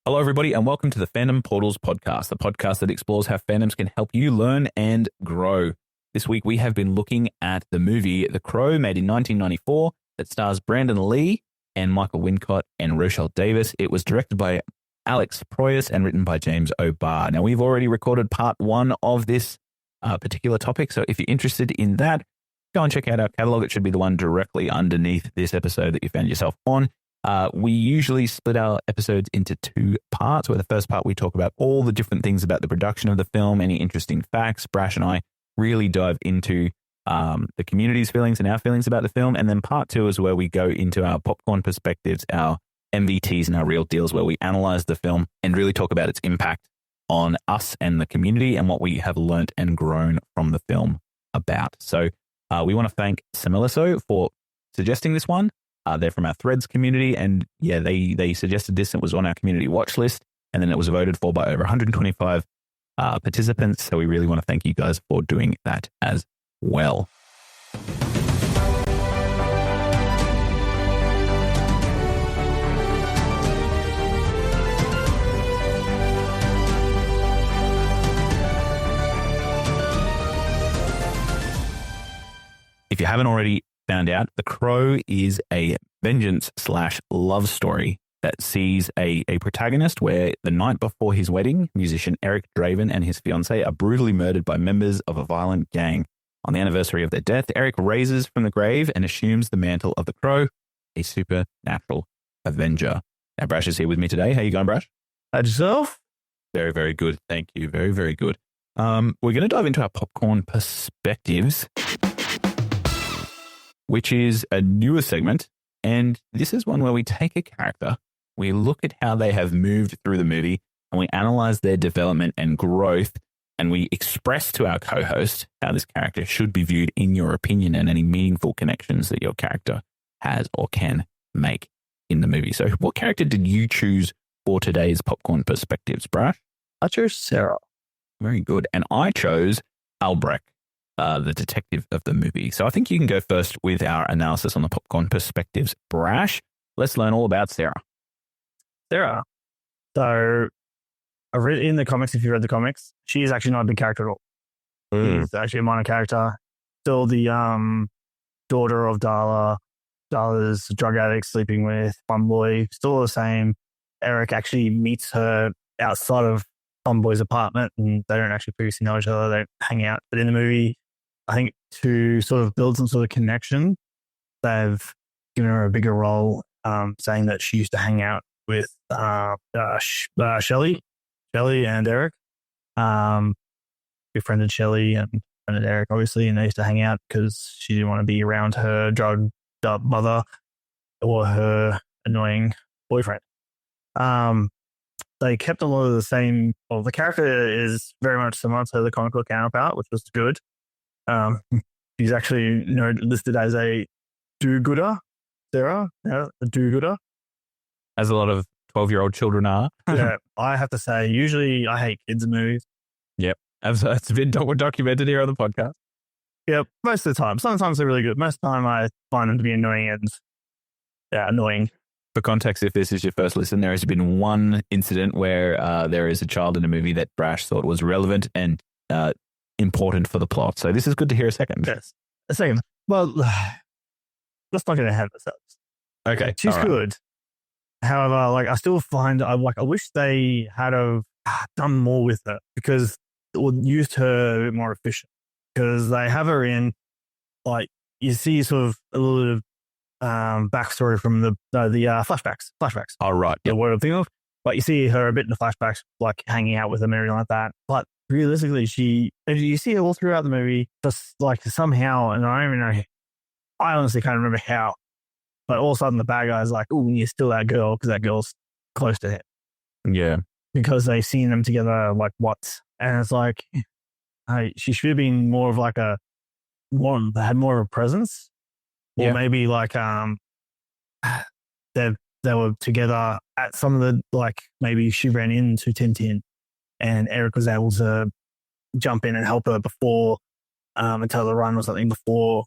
Hello, everybody, and welcome to the Fandom Portals Podcast, the podcast that explores how fandoms can help you learn and grow. This week, we have been looking at the movie The Crow, made in 1994, that stars Brandon Lee and Michael Wincott and Rochelle Davis. It was directed by Alex Proyas and written by James O'Barr. Now, we've already recorded part one of this particular topic, so if you're interested in that, go and check out our catalog. It should be the one directly underneath this episode that you found yourself on. We usually split our episodes into two parts, where the first part we talk about all the different things about the production of the film, any interesting facts. Brash and I really dive into the community's feelings and our feelings about the film. And then part two is where we go into our popcorn perspectives, our MVTs and our real deals, where we analyze the film and really talk about its impact on us and the community and what we have learnt and grown from the film about. So we want to thank Samiliso for suggesting this one. They're from our Threads community, and yeah, they suggested this. It was on our community watch list, and then it was voted for by over 125 participants. So we really want to thank you guys for doing that as well. If you haven't already found out, The Crow is a vengeance/love story that sees a protagonist where the night before his wedding, musician Eric Draven and his fiancée are brutally murdered by members of a violent gang. On the anniversary of their death, Eric raises from the grave and assumes the mantle of the Crow, a supernatural avenger. Now, Brash is here with me today. How you going, Brash? How'd yourself? Very, very good. Thank you. Very, very good. We're going to dive into our popcorn perspectives, which is a newer segment. And this is one where we take a character, we look at how they have moved through the movie, and we analyze their development and growth, and we express to our co-host how this character should be viewed in your opinion and any meaningful connections that your character has or can make in the movie. So what character did you choose for today's popcorn perspectives, Brash? I chose Sarah. Very good. And I chose Albrecht, the detective of the movie. So I think you can go first with our analysis on the popcorn perspectives. Brash, let's learn all about Sarah. Sarah. So I've read in the comics, if you read the comics, she is actually not a big character at all. She's actually a minor character. Still the daughter of Darla. Darla's a drug addict sleeping with Funboy. Still the same. Eric actually meets her outside of Funboy's apartment, and they don't actually previously know each other. They don't hang out. But in the movie, I think to sort of build some sort of connection, they've given her a bigger role, saying that she used to hang out with Shelley and Eric. Befriended Shelley and befriended Eric, obviously, and they used to hang out because she didn't want to be around her drugged up mother or her annoying boyfriend. They kept a lot of the same. Well, the character is very much similar to the comic book counterpart, which was good. She's actually listed as a do-gooder, Sarah, a do-gooder. As a lot of 12-year-old children are. Yeah, I have to say, usually I hate kids' movies. Yep, it's been documented here on the podcast. Yep, most of the time. Sometimes they're really good. Most of the time I find them to be annoying and annoying. For context, if this is your first listen, there has been one incident where there is a child in a movie that Brash thought was relevant and important for the plot. So this is good to hear a second. Yes. A second. Well, let's not get ahead of ourselves. Okay. She's good. However, I still find I wish they had done more with her, because or used her a bit more efficient, because they have her in, you see sort of a little bit of backstory from the flashbacks. Oh, right. Yeah, what I'm thinking of. But you see her a bit in the flashbacks, hanging out with them and everything like that. But realistically, you see her all throughout the movie, just somehow, and I don't even know, I honestly can't remember how, but all of a sudden the bad guy's like, "Ooh, you're still that girl," because that girl's close to him. Yeah. Because they've seen them together once. And it's hey, she should have been more of had more of a presence. Or maybe they were together at some of the, maybe she ran into Tintin and Eric was able to jump in and help her before, and tell her to run or something before,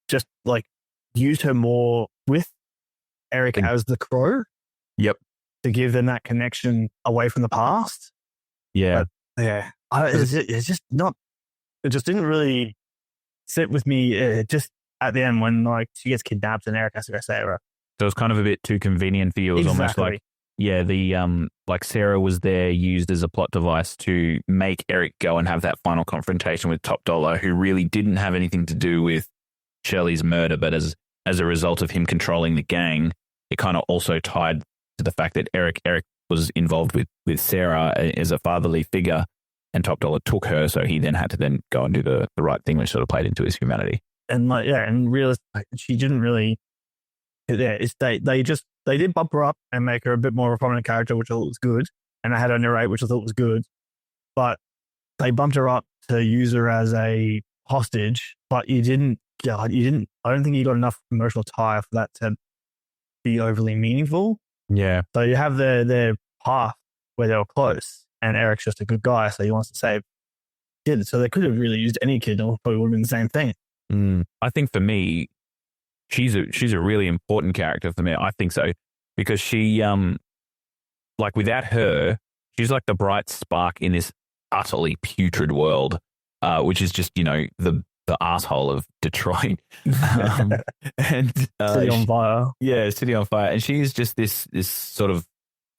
just used her more with Eric as the Crow. Yep. to give them that connection away from the past. Yeah. But, yeah. It's just not, it just didn't really sit with me. Just at the end when like she gets kidnapped and Eric has to go save her. So it was kind of a bit too convenient for you. It was almost like, yeah, the like Sarah was there used as a plot device to make Eric go and have that final confrontation with Top Dollar, who really didn't have anything to do with Shirley's murder, but as a result of him controlling the gang, it kind of also tied to the fact that Eric was involved with Sarah as a fatherly figure, and Top Dollar took her, so he then had to then go and do the right thing, which sort of played into his humanity. And like, yeah, and realized she didn't really. Yeah, they did bump her up and make her a bit more of a prominent character, which I thought was good, and I had her narrate, which I thought was good, but they bumped her up to use her as a hostage, but you didn't. I don't think you got enough emotional tie for that to be overly meaningful. Yeah. So you have their path where they were close, and Eric's just a good guy, so he wants to save kids. So they could have really used any kid, and it probably would have been the same thing. I think for me, she's a really important character for me. I think so, because she, like without her, she's like the bright spark in this utterly putrid world, which is just, the asshole of Detroit. And City on fire. Yeah, City on fire. And she's just this sort of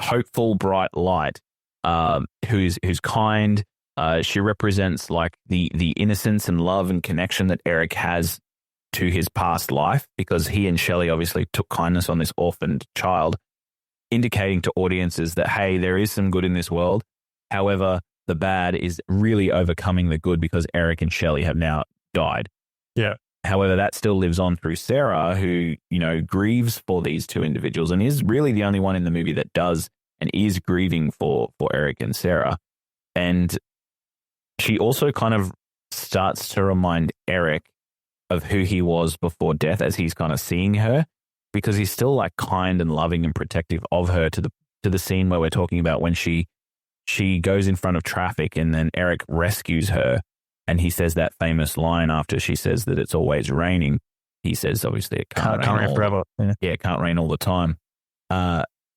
hopeful, bright light, who's kind. She represents like the innocence and love and connection that Eric has to his past life, because he and Shelley obviously took kindness on this orphaned child, indicating to audiences that, hey, there is some good in this world. However, the bad is really overcoming the good because Eric and Shelley have now died. Yeah. However, that still lives on through Sarah, who, grieves for these two individuals and is really the only one in the movie that does and is grieving for Eric and Sarah. And she also kind of starts to remind Eric of who he was before death as he's kind of seeing her, because he's still like kind and loving and protective of her to the scene where we're talking about when she goes in front of traffic and then Eric rescues her and he says that famous line after she says that it's always raining. He says, obviously, it can't rain forever. Yeah, it can't rain all the time.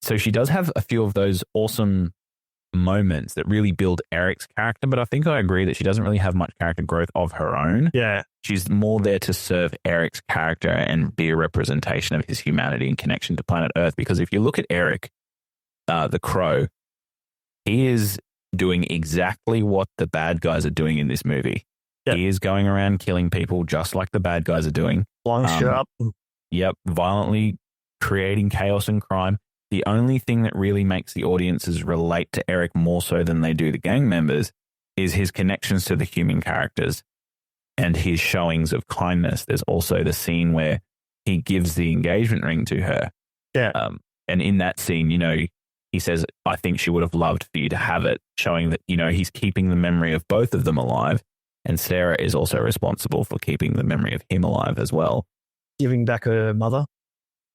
So she does have a few of those awesome moments that really build Eric's character, but I think I agree that she doesn't really have much character growth of her own. Yeah. She's more there to serve Eric's character and be a representation of his humanity and connection to planet Earth. Because if you look at Eric, the Crow, he is doing exactly what the bad guys are doing in this movie. Yep. He is going around killing people just like the bad guys are doing. Blowing shit up. Yep. Violently creating chaos and crime. The only thing that really makes the audiences relate to Eric more so than they do the gang members is his connections to the human characters and his showings of kindness. There's also the scene where he gives the engagement ring to her. Yeah. And in that scene, he says, I think she would have loved for you to have it, showing that, he's keeping the memory of both of them alive. And Sarah is also responsible for keeping the memory of him alive as well. Giving back her mother.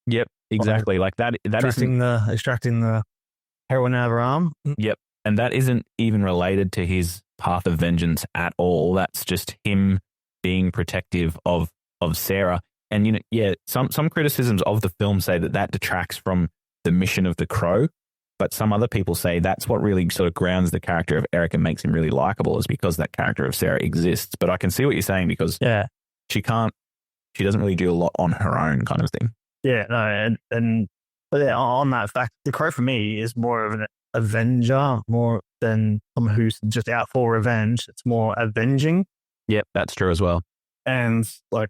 Yep, exactly. Like that extracting the heroin out of her arm. Yep. And that isn't even related to his path of vengeance at all. That's just him being protective of Sarah. And, some criticisms of the film say that detracts from the mission of the Crow. But some other people say that's what really sort of grounds the character of Eric and makes him really likable, is because that character of Sarah exists. But I can see what you're saying, because she doesn't really do a lot on her own kind of thing. Yeah, no, but on that fact, the Crow for me is more of an avenger more than someone who's just out for revenge. It's more avenging. Yep, that's true as well. And like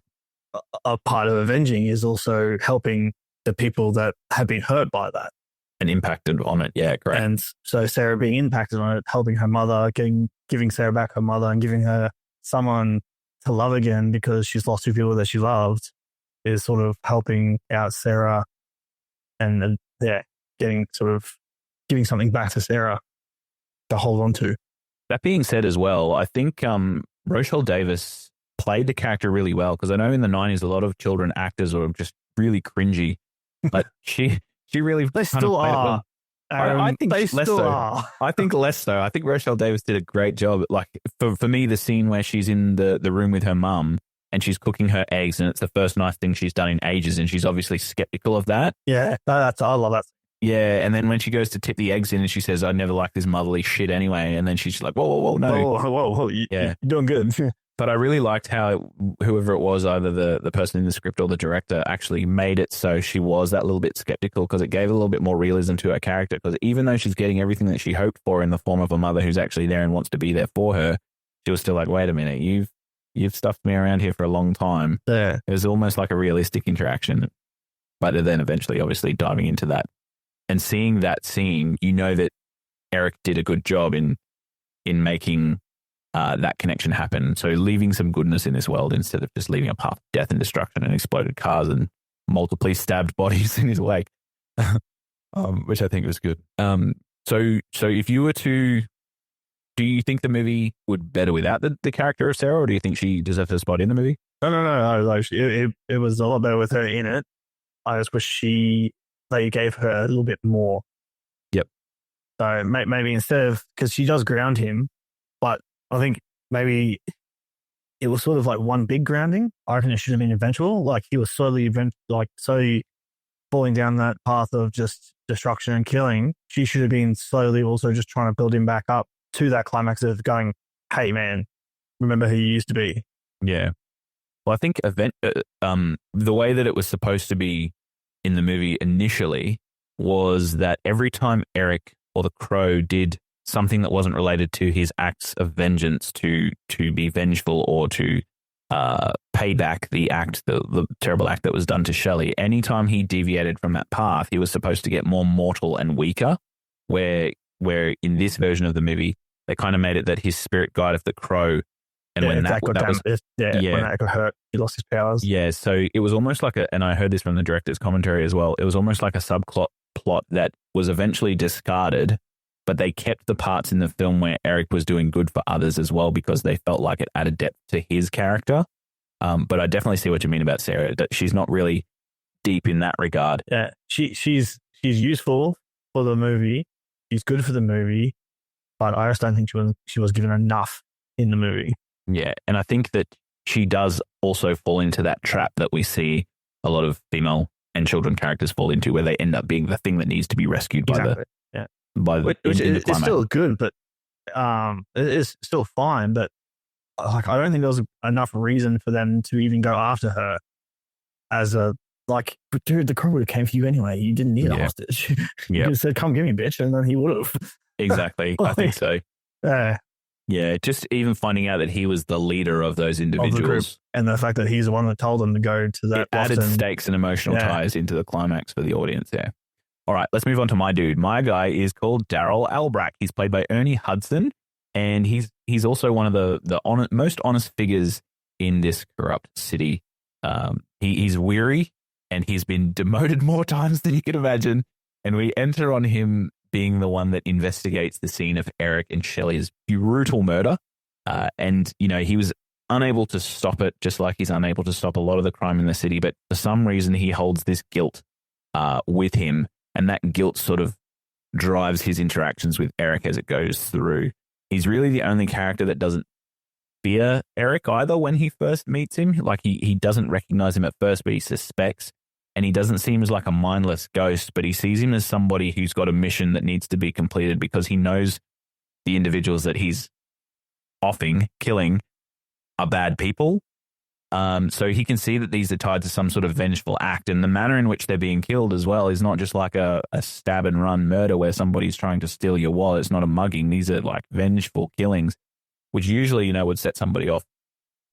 a part of avenging is also helping the people that have been hurt by that. And impacted on it, yeah, correct. And so Sarah being impacted on it, helping her mother, giving Sarah back her mother and giving her someone to love again because she's lost two people that she loved, is sort of helping out Sarah and giving something back to Sarah to hold on to. That being said as well, I think Rochelle Davis played the character really well, because I know in the 90s a lot of children actors were just really cringy, but she really they still are. I think they less still so. are. I think less so. I think Rochelle Davis did a great job. Like for me, the scene where she's in the room with her mum and she's cooking her eggs, and it's the first nice thing she's done in ages, and she's obviously skeptical of that. Yeah, I love that. Yeah, and then when she goes to tip the eggs in and she says, I never liked this motherly shit anyway. And then she's like, whoa, no. Whoa, you're doing good. But I really liked how whoever it was, either the person in the script or the director, actually made it so she was that little bit skeptical, because it gave a little bit more realism to her character. Because even though she's getting everything that she hoped for in the form of a mother who's actually there and wants to be there for her, she was still like, wait a minute, you've stuffed me around here for a long time. Yeah. It was almost like a realistic interaction. But then eventually, obviously, diving into that and seeing that scene, you know that Eric did a good job in making that connection happen. So leaving some goodness in this world instead of just leaving a path of death and destruction and exploded cars and multiply stabbed bodies in his wake, which I think was good. So if you were to, do you think the movie would better without the character of Sarah, or do you think she deserves a spot in the movie? No. Like, it was a lot better with her in it. I just wish they gave her a little bit more. Yep. So maybe instead of, because she does ground him, but I think maybe it was sort of like one big grounding. I reckon it should have been eventual. Like he was slowly falling down that path of just destruction and killing. She should have been slowly also just trying to build him back up to that climax of going, hey man, remember who you used to be. Yeah. Well, I think the way that it was supposed to be in the movie initially was that every time Eric or the Crow did something that wasn't related to his acts of vengeance to be vengeful or to pay back the terrible act that was done to Shelley, anytime he deviated from that path, he was supposed to get more mortal and weaker, where in this version of the movie, they kind of made it that his spirit guided the Crow. And when that got hurt, he lost his powers. Yeah, so it was almost like and I heard this from the director's commentary as well, it was almost like a subplot that was eventually discarded, but they kept the parts in the film where Eric was doing good for others as well, because they felt like it added depth to his character. But I definitely see what you mean about Sarah, that she's not really deep in that regard. Yeah, she's useful for the movie. She's good for the movie, but I just don't think she was given enough in the movie. Yeah, and I think that she does also fall into that trap that we see a lot of female and children characters fall into, where they end up being the thing that needs to be rescued by which is still good, but it is still fine. But like, I don't think there was enough reason for them to even go after her as a like, dude, the Crow would have came for you anyway. You didn't need a hostage. You just said, "Come get me, bitch," and then he would have. Exactly, I think so. Yeah, just even finding out that he was the leader of those individuals. And the fact that he's the one that told them to go to that. It added stakes and emotional ties into the climax for the audience there. All right, let's move on to my dude. My guy is called Daryl Albrecht. He's played by Ernie Hudson, and he's also one of the most honest figures in this corrupt city. He's weary, and he's been demoted more times than you can imagine. And we enter on him being the one that investigates the scene of Eric and Shelley's brutal murder. And, he was unable to stop it, just like he's unable to stop a lot of the crime in the city. But for some reason, he holds this guilt with him. And that guilt sort of drives his interactions with Eric as it goes through. He's really the only character that doesn't fear Eric either when he first meets him. Like he doesn't recognize him at first, but he suspects. And he doesn't seem as like a mindless ghost, but he sees him as somebody who's got a mission that needs to be completed, because he knows the individuals that he's killing are bad people. So he can see that these are tied to some sort of vengeful act, and the manner in which they're being killed as well is not just like a stab and run murder where somebody's trying to steal your wallet. It's not a mugging. These are like vengeful killings, which usually, would set somebody off,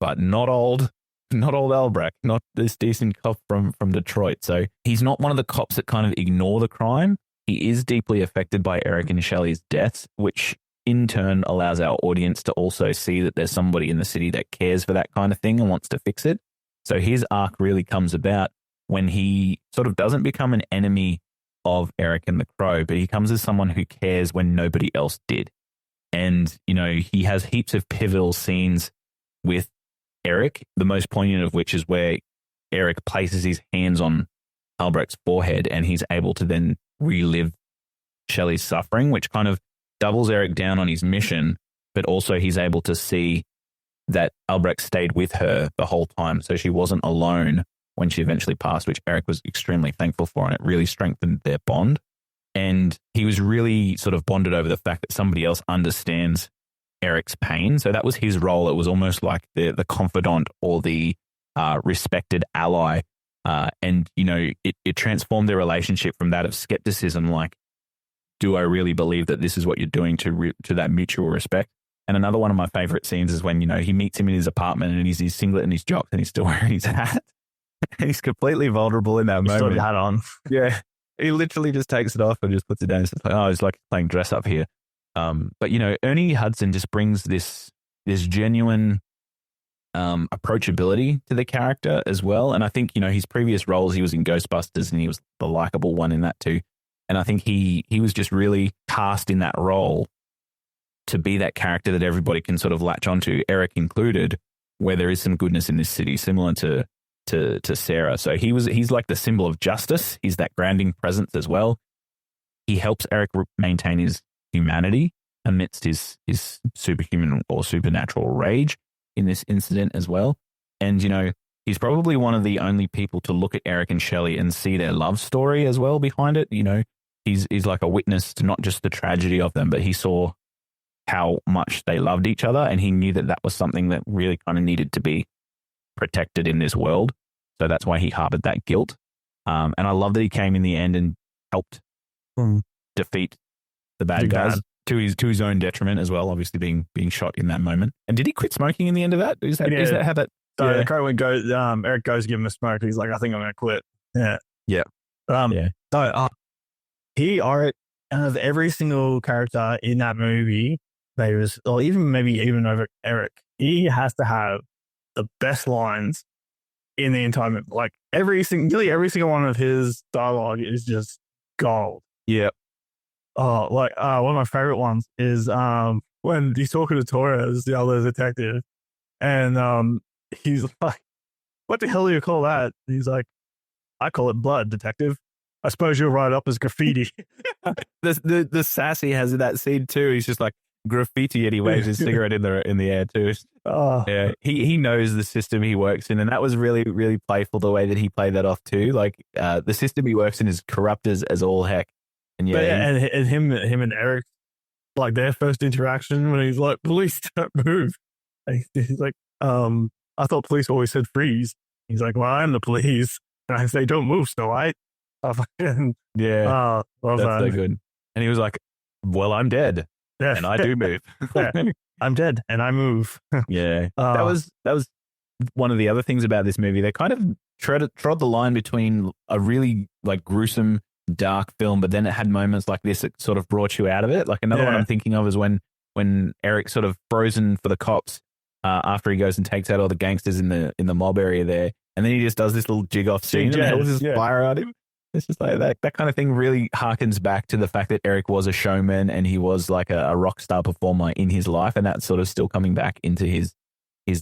but not old Albrecht, not this decent cop from Detroit. So he's not one of the cops that kind of ignore the crime. He is deeply affected by Eric and Shelley's deaths, which in turn allows our audience to also see that there's somebody in the city that cares for that kind of thing and wants to fix it. So his arc really comes about when he sort of doesn't become an enemy of Eric and the Crow, but he comes as someone who cares when nobody else did. And, he has heaps of pivotal scenes with Eric, the most poignant of which is where Eric places his hands on Albrecht's forehead and he's able to then relive Shelley's suffering, which kind of doubles Eric down on his mission, but also he's able to see that Albrecht stayed with her the whole time, so she wasn't alone when she eventually passed, which Eric was extremely thankful for, and it really strengthened their bond. And he was really sort of bonded over the fact that somebody else understands Eric's pain. So that was his role. It was almost like the confidant or the respected ally. And, you know, it transformed their relationship from that of skepticism, like, do I really believe that this is what you're doing, to that mutual respect? And another one of my favorite scenes is when, you know, he meets him in his apartment and he's his singlet and his jocks and he's still wearing his hat. And he's completely vulnerable in that moment. Still hat on. Yeah. He literally just takes it off and just puts it down. It's like, oh, it's like playing dress up here. But, you know, Ernie Hudson just brings this genuine approachability to the character as well. And I think, you know, his previous roles, he was in Ghostbusters and he was the likable one in that too. And I think he was just really cast in that role to be that character that everybody can sort of latch onto, Eric included, where there is some goodness in this city, similar to Sarah. So he's like the symbol of justice. He's that grounding presence as well. He helps Eric maintain his humanity amidst his superhuman or supernatural rage in this incident as well. And, you know, he's probably one of the only people to look at Eric and Shelley and see their love story as well behind it. You know, he's like a witness to not just the tragedy of them, but he saw how much they loved each other, and he knew that was something that really kind of needed to be protected in this world. So that's why he harbored that guilt. And I love that he came in the end and helped defeat the bad guys to his own detriment as well, obviously being shot in that moment. And did he quit smoking in the end of that? Is that how that? So the crowd goes, Eric goes to give him a smoke. He's like, I think I'm going to quit. Yeah. Yeah. So out of every single character in that movie, or even over Eric, he has to have the best lines in the entire movie. Like nearly every single one of his dialogue is just gold. Yeah. Oh, like one of my favorite ones is when he's talking to Torres, the other detective, and he's like, "What the hell do you call that?" And he's like, "I call it blood, detective. I suppose you'll write it up as graffiti." the sass he has in that scene too. He's just like, graffiti, and he waves his cigarette in the air too. Oh. Yeah, he knows the system he works in, and that was really, really playful the way that he played that off too. Like the system he works in is corrupt as all heck. And and him and Eric, like their first interaction when he's like, "Police, don't move." He's like, "I thought police always said freeze." He's like, "Well, I'm the police, and I say don't move, Snow White." Yeah, that's so good. And he was like, "Well, I'm dead." Yeah. And I do move. Yeah. I'm dead and I move. Yeah. That was one of the other things about this movie. They kind of trod the line between a really like gruesome, dark film, but then it had moments like this that sort of brought you out of it. Like another one I'm thinking of is when Eric's sort of frozen for the cops after he goes and takes out all the gangsters in the mob area there. And then he just does this little jig off scene and holds his fire at him. It's just like that kind of thing really harkens back to the fact that Eric was a showman and he was like a rock star performer in his life, and that's sort of still coming back into his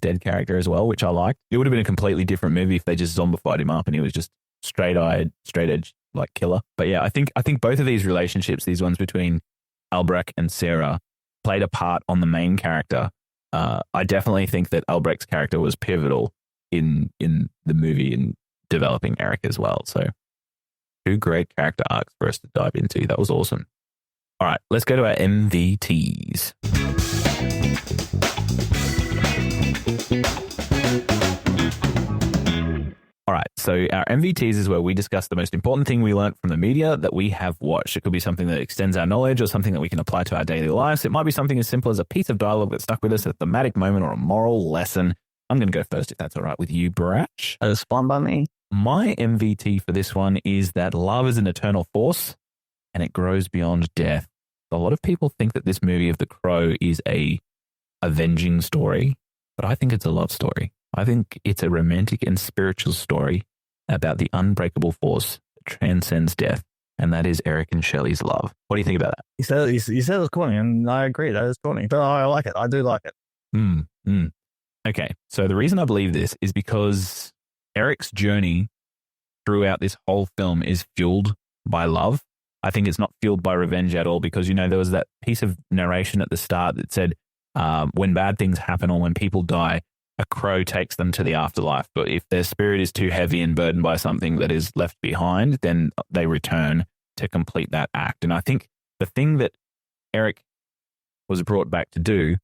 dead character as well, which I liked. It would have been a completely different movie if they just zombified him up and he was just straight edge like killer. But yeah, I think both of these relationships, these ones between Albrecht and Sarah, played a part on the main character. I definitely think that Albrecht's character was pivotal in the movie in developing Eric as well. So 2 great character arcs for us to dive into. That was awesome. All right, let's go to our MVTs. All right, so our MVTs is where we discuss the most important thing we learned from the media that we have watched. It could be something that extends our knowledge or something that we can apply to our daily lives. It might be something as simple as a piece of dialogue that stuck with us, a thematic moment, or a moral lesson. I'm going to go first if that's all right with you, Brash. That is fun by me. My MVT for this one is that love is an eternal force and it grows beyond death. A lot of people think that this movie of The Crow is a avenging story, but I think it's a love story. I think it's a romantic and spiritual story about the unbreakable force that transcends death, and that is Eric and Shelley's love. What do you think about that? You said it was corny, and I agree, that is corny, but I like it. I do like it. Okay, so the reason I believe this is because Eric's journey throughout this whole film is fueled by love. I think it's not fueled by revenge at all because, you know, there was that piece of narration at the start that said when bad things happen or when people die, a crow takes them to the afterlife. But if their spirit is too heavy and burdened by something that is left behind, then they return to complete that act. And I think the thing that Eric was brought back to do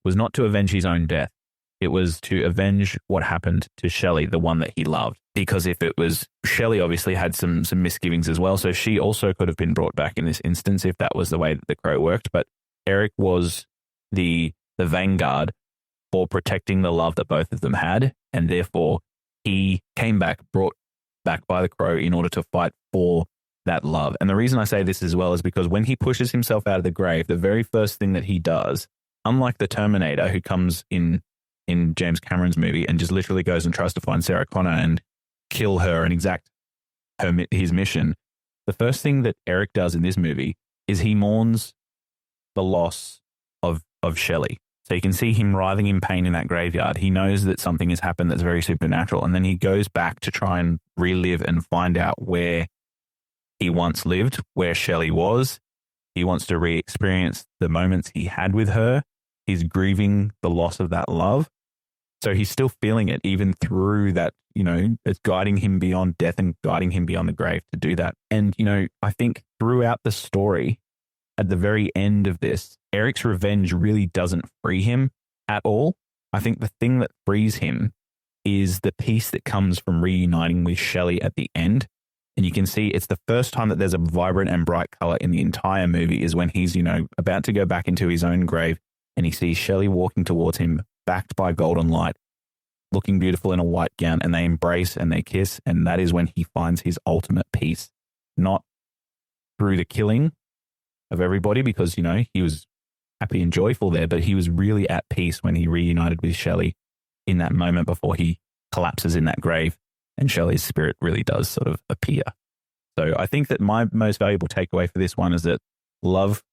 was not to avenge his own death. It was to avenge what happened to Shelley, the one that he loved. Because if it was, Shelley obviously had some misgivings as well. So she also could have been brought back in this instance if that was the way that the crow worked. But Eric was the vanguard for protecting the love that both of them had. And therefore he came back, brought back by the crow in order to fight for that love. And the reason I say this as well is because when he pushes himself out of the grave, the very first thing that he does, unlike the Terminator who comes in James Cameron's movie and just literally goes and tries to find Sarah Connor and kill her and exact his mission, the first thing that Eric does in this movie is he mourns the loss of Shelley. So you can see him writhing in pain in that graveyard. He knows that something has happened that's very supernatural. And then he goes back to try and relive and find out where he once lived, where Shelley was. He wants to re-experience the moments he had with her. He's grieving the loss of that love. So he's still feeling it even through that, it's guiding him beyond death and guiding him beyond the grave to do that. And, I think throughout the story, at the very end of this, Eric's revenge really doesn't free him at all. I think the thing that frees him is the peace that comes from reuniting with Shelley at the end. And you can see it's the first time that there's a vibrant and bright color in the entire movie is when he's, about to go back into his own grave and he sees Shelley walking towards him, backed by golden light, looking beautiful in a white gown, and they embrace and they kiss. And that is when he finds his ultimate peace, not through the killing of everybody, because, he was happy and joyful there, but he was really at peace when he reunited with Shelley in that moment before he collapses in that grave and Shelley's spirit really does sort of appear. So I think that my most valuable takeaway for this one is that love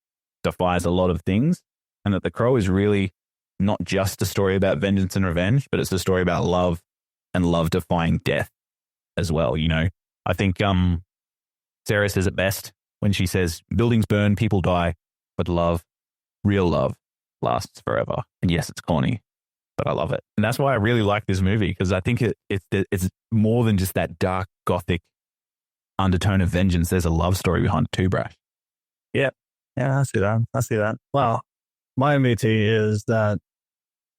defies a lot of things, and that The Crow is really not just a story about vengeance and revenge, but it's a story about love and love defying death as well. I think Sarah says it best when she says, buildings burn, people die, but love, real love, lasts forever. And yes, it's corny, but I love it. And that's why I really like this movie, because I think it's more than just that dark, gothic undertone of vengeance. There's a love story behind it too, Brash. Yeah, I see that. Well, my MVT is that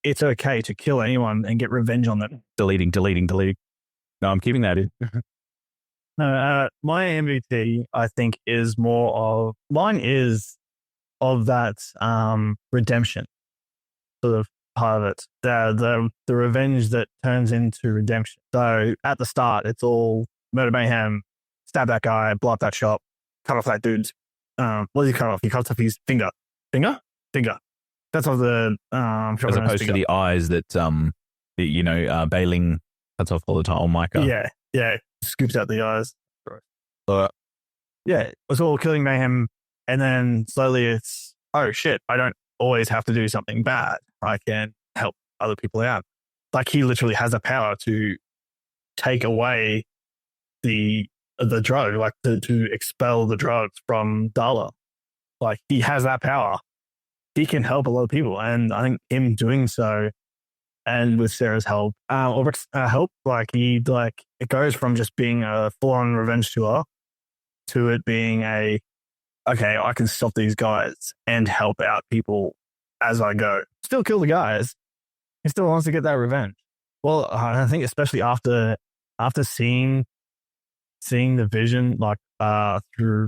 it's okay to kill anyone and get revenge on them. Deleting. No, I'm keeping that in. No, my MVT, I think, is more of, mine is of that redemption sort of part of it. The revenge that turns into redemption. So at the start, it's all murder mayhem, stab that guy, blow up that shop, cut off that dude's, what does he cut off? He cuts off his finger. Finger? That's off the as opposed to the eyes that Bailing cuts off all the time. Oh, Micah. Yeah. Scoops out the eyes. Yeah, it's all killing mayhem, and then slowly it's, oh shit, I don't always have to do something bad. I can help other people out. Like, he literally has the power to take away the drug, like to expel the drugs from Darla. Like, he has that power. He can help a lot of people, and I think him doing so, and with Sarah's help, Albrecht's help, it goes from just being a full-on revenge tour to it being okay, I can stop these guys and help out people as I go. Still kill the guys. He still wants to get that revenge. Well, I think especially after seeing the vision, through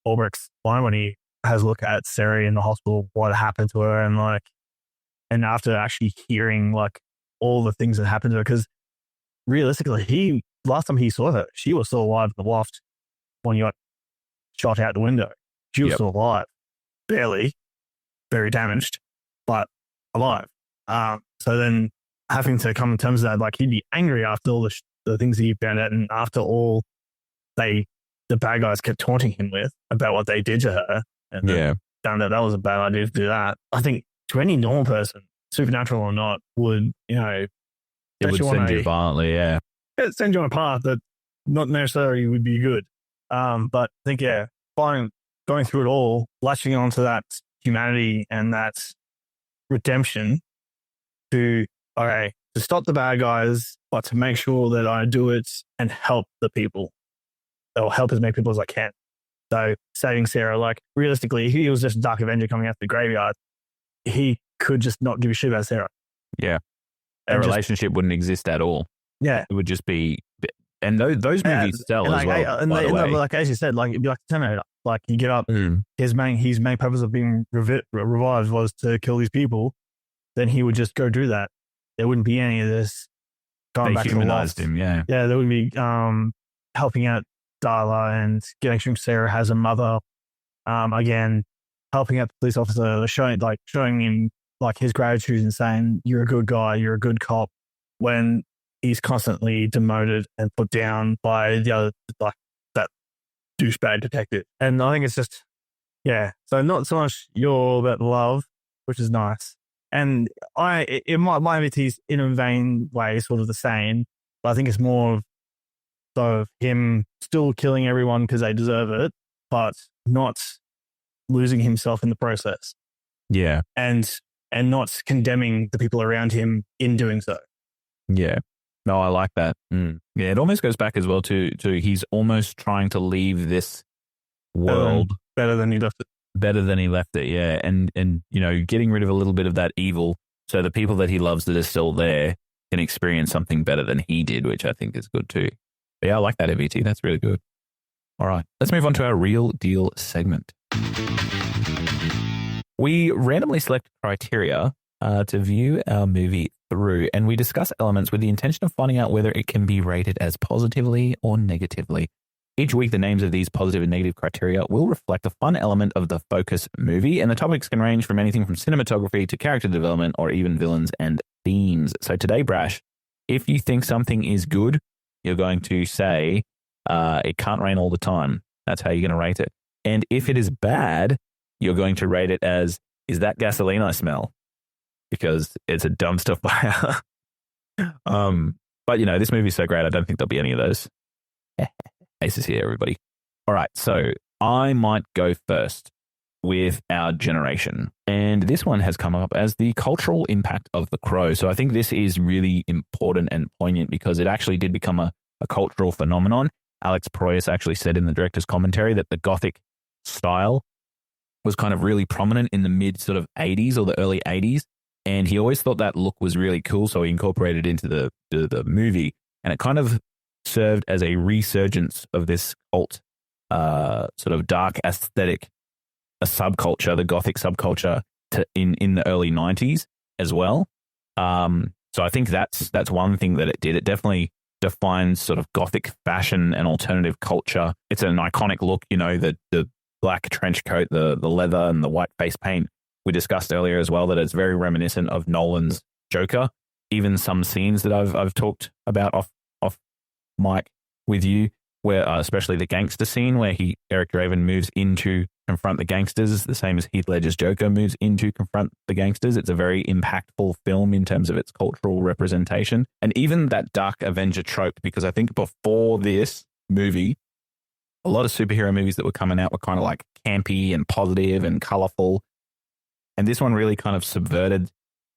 Albrecht's mind, when he has a look at Sarah in the hospital, what happened to her, and after actually hearing all the things that happened to her, because realistically, last time he saw her, she was still alive in the loft when he got shot out the window. She was still alive, barely, very damaged, but alive. So then having to come to terms with that, he'd be angry after all the things he found out, and after all the bad guys kept taunting him with about what they did to her, and found out that was a bad idea to do that. I think to any normal person, supernatural or not, would, it would send you violently, it send you on a path that not necessarily would be good. But I think, going through it all, latching onto that humanity and that redemption to stop the bad guys, but to make sure that I do it and help the people. Or help as many people as I can. So saving Sarah, like realistically, if he was just a Dark Avenger coming out the graveyard, he could just not give a shit about Sarah. Yeah. A relationship wouldn't exist at all. Yeah. It would just be, and those movies sell as well. Like as you said, like it'd be like Terminator. Like you get up, his main purpose of being revived was to kill these people. Then he would just go do that. There wouldn't be any of this going back to the loft. Him, yeah. Yeah, there would be helping out Darla and getting sure Sarah has a mother. Again, helping out the police officer, showing him like his gratitude and saying, "You're a good guy, you're a good cop," when he's constantly demoted and put down by the other, like that douchebag detective. And I think it's just, yeah. So not so much you're about love, which is nice. And my MVT's in a vain way sort of the same, but I think it's more of him still killing everyone because they deserve it, but not losing himself in the process. Yeah. And not condemning the people around him in doing so. Yeah. No, I like that. Yeah, it almost goes back as well to he's almost trying to leave this world better than he left it. Better than he left it, yeah. And you know, getting rid of a little bit of that evil so the people that he loves that are still there can experience something better than he did, which I think is good too. But yeah, I like that, MVT. That's really good. All right, let's move on to our Real Deal segment. We randomly select criteria to view our movie through, and we discuss elements with the intention of finding out whether it can be rated as positively or negatively. Each week, the names of these positive and negative criteria will reflect a fun element of the focus movie, and the topics can range from anything from cinematography to character development or even villains and themes. So today, Brash, if you think something is good, you're going to say it can't rain all the time. That's how you're going to rate it. And if it is bad, you're going to rate it as, is that gasoline I smell? Because it's a dumpster fire. But, you know, this movie's so great, I don't think there'll be any of those. Aces here, everybody. All right, so I might go first with our generation. And this one has come up as the cultural impact of The Crow. So I think this is really important and poignant because it actually did become a cultural phenomenon. Alex Proyas actually said in the director's commentary that the Gothic style was kind of really prominent in the mid sort of 80s or the early 80s. And he always thought that look was really cool. So he incorporated it into the movie. And it kind of served as a resurgence of this cult sort of dark aesthetic, a subculture, the Gothic subculture in the early 90s as well. So I think that's one thing that it did. It definitely defines sort of Gothic fashion and alternative culture. It's an iconic look, you know, the black trench coat, the leather and the white face paint. We discussed earlier as well that it's very reminiscent of Nolan's Joker. Even some scenes that I've talked about off mic with you, where especially the gangster scene where Eric Draven moves in to confront the gangsters, the same as Heath Ledger's Joker moves in to confront the gangsters. It's a very impactful film in terms of its cultural representation. And even that Dark Avenger trope, because I think before this movie, a lot of superhero movies that were coming out were kind of like campy and positive and colorful. And this one really kind of subverted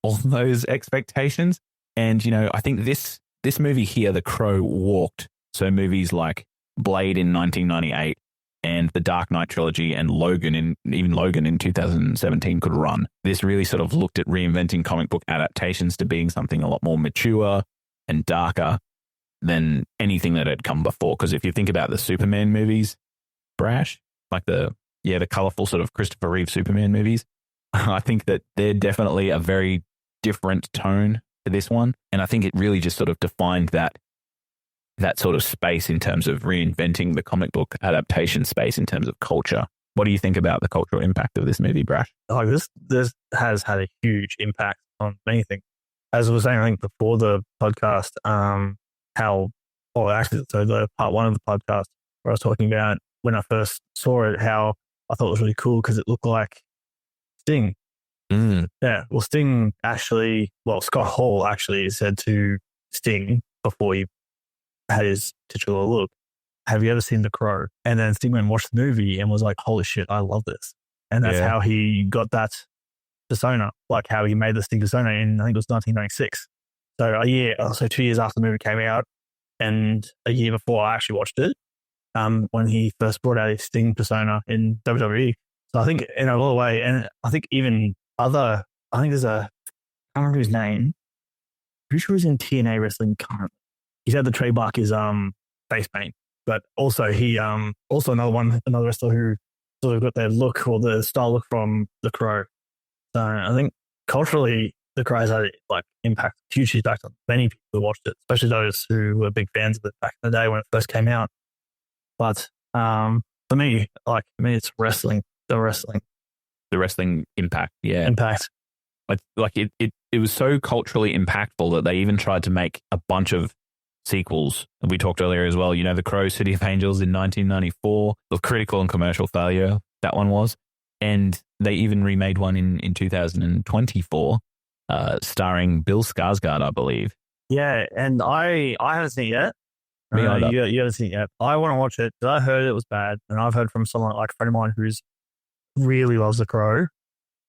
all those expectations. And, you know, I think this movie here, The Crow, walked. So movies like Blade in 1998 and the Dark Knight trilogy and Logan in 2017 could run. This really sort of looked at reinventing comic book adaptations to being something a lot more mature and darker than anything that had come before. Because if you think about the Superman movies, Brash, like the colorful sort of Christopher Reeve Superman movies, I think that they're definitely a very different tone to this one. And I think it really just sort of defined that sort of space in terms of reinventing the comic book adaptation space in terms of culture. What do you think about the cultural impact of this movie, Brash? Like this has had a huge impact on many things. As I was saying, I think before the podcast, the part one of the podcast where I was talking about when I first saw it, how I thought it was really cool because it looked like Sting. Yeah, well, Scott Hall actually said to Sting before he had his titular look, have you ever seen The Crow? And then Sting went and watched the movie and was like, holy shit, I love this. And that's how he got that persona, like how he made the Sting persona in, I think it was 1996. So 2 years after the movie came out and a year before I actually watched it, when he first brought out his Sting persona in WWE. So I think in a lot of way, and I think even I think there's I can't remember his name. Pretty sure he's in TNA wrestling currently. He's had the trademark is face paint, but also he also another wrestler who sort of got their look or the style look from The Crow. So I think culturally, The Crow has had huge impact on many people who watched it, especially those who were big fans of it back in the day when it first came out. But for me, it's wrestling. The wrestling impact, yeah, impact. It was so culturally impactful that they even tried to make a bunch of sequels. We talked earlier as well. You know, The Crow, City of Angels in 1994, the critical and commercial failure that one was, and they even remade one in 2024, starring Bill Skarsgård, I believe. Yeah, and I haven't seen it yet. Me either. You haven't seen it yet. I want to watch it because I heard it was bad, and I've heard from someone like a friend of mine who's really loves The Crow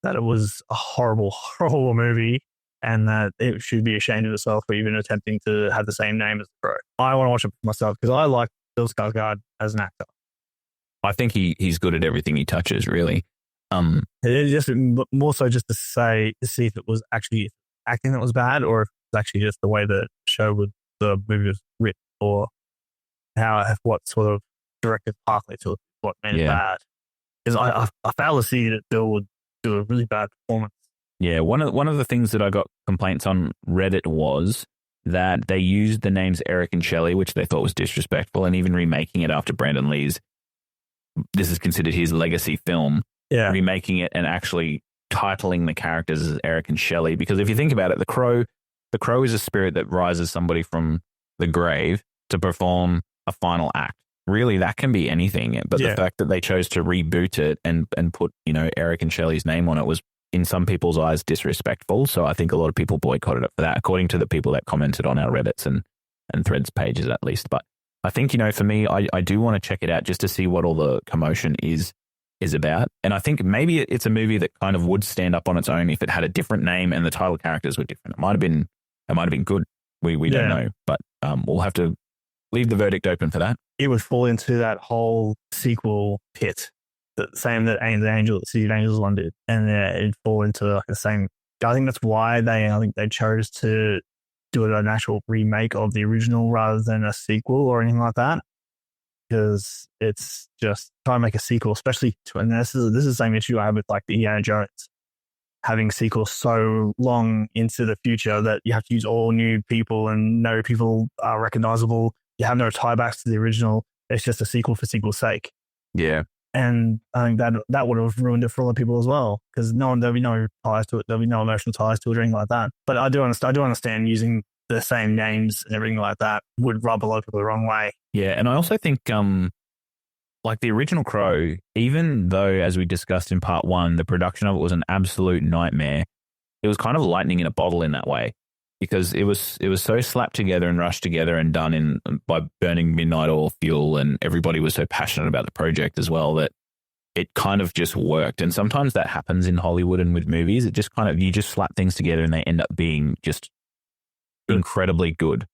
that it was a horrible, horrible movie, and that it should be ashamed of itself for even attempting to have the same name as The Crow. I want to watch it for myself because I like Bill Skarsgård as an actor. I think he's good at everything he touches, really. It's just more so just to see if it was actually acting that was bad, or if it's actually just the way the the movie was written, or what sort of directed pathway to what made it bad. Because I fail to see that Bill would do a really bad performance. Yeah, one of the things that I got complaints on Reddit was that they used the names Eric and Shelley, which they thought was disrespectful, and even remaking it after Brandon Lee's. This is considered his legacy film. Yeah, remaking it and actually titling the characters as Eric and Shelley, because if you think about it, the crow is a spirit that rises somebody from the grave to perform a final act. Really, that can be anything, but the fact that they chose to reboot it and put, you know, Eric and Shelley's name on it was, in some people's eyes, disrespectful. So I think a lot of people boycotted it for that, according to the people that commented on our Reddits and Threads pages at least. But I think, you know, for me, I do want to check it out just to see what all the commotion is about. And I think maybe it's a movie that kind of would stand up on its own if it had a different name and the title characters were different. It might have been good. We don't know, but we'll have to leave the verdict open for that. It would fall into that whole sequel pit, the same that the City of Angels one did, and it'd fall into the same. I think that's why they chose to do an actual remake of the original rather than a sequel or anything like that. Because it's just trying to make a sequel, especially and this is the same issue I have with the Indiana Jones, having sequels so long into the future that you have to use all new people and no people are recognizable. You have no tiebacks to the original. It's just a sequel for sequel's sake. Yeah. And I think that would have ruined it for a lot of people as well, because there'll be no ties to it. There'll be no emotional ties to it or anything like that. But I do understand using the same names and everything like that would rub a lot of people the wrong way. Yeah, and I also think the original Crow, even though, as we discussed in part one, the production of it was an absolute nightmare, it was kind of lightning in a bottle in that way, because it was so slapped together and rushed together and done by burning midnight oil fuel, and everybody was so passionate about the project as well that it kind of just worked. And sometimes that happens in Hollywood and with movies. It just you just slap things together and they end up being just incredibly good.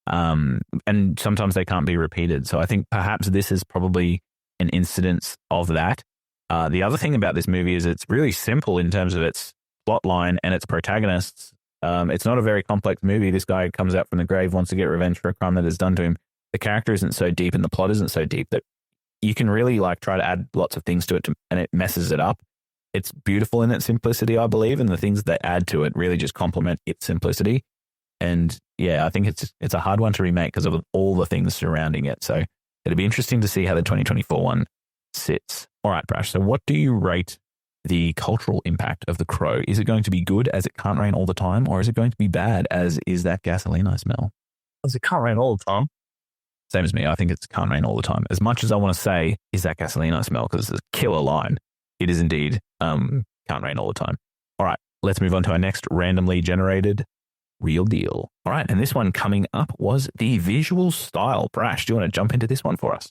And sometimes they can't be repeated. So I think perhaps this is probably an incidence of that. The other thing about this movie is it's really simple in terms of its plot line and its protagonists. It's not a very complex movie. This guy comes out from the grave, wants to get revenge for a crime that is done to him. The character isn't so deep and the plot isn't so deep that you can really try to add lots of things to it and it messes it up. It's beautiful in its simplicity, I believe, and the things that add to it really just complement its simplicity. And yeah, I think it's a hard one to remake because of all the things surrounding it. So it'll be interesting to see how the 2024 one sits. All right, Brash. So what do you rate the cultural impact of The Crow? Is it going to be good as it can't rain all the time, or is it going to be bad as is that gasoline I smell? Because it can't rain all the time. Same as me. I think it's can't rain all the time. As much as I want to say, is that gasoline I smell? Because it's a killer line. It is indeed can't rain all the time. All right, let's move on to our next randomly generated real deal. All right, and this one coming up was the visual style. Brash, do you want to jump into this one for us?